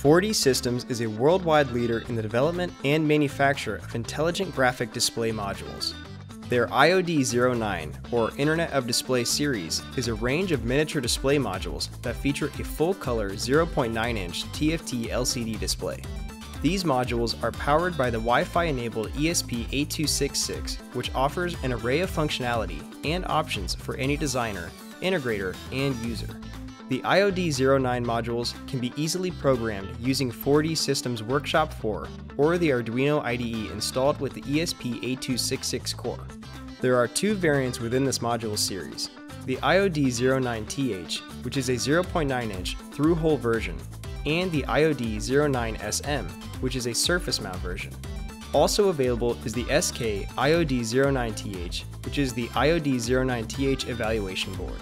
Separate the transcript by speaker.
Speaker 1: 4D Systems is a worldwide leader in the development and manufacture of intelligent graphic display modules. Their IoD-09, or Internet of Display series, is a range of miniature display modules that feature a full-color 0.9-inch TFT LCD display. These modules are powered by the Wi-Fi-enabled ESP8266, which offers an array of functionality and options for any designer, integrator, and user. The IoD-09 modules can be easily programmed using 4D Systems Workshop 4 or the Arduino IDE installed with the ESP8266 core. There are two variants within this module series: the IoD-09TH, which is a 0.9-inch through-hole version, and the IoD-09SM, which is a surface mount version. Also available is the SK IoD-09TH, which is the IoD-09TH evaluation board.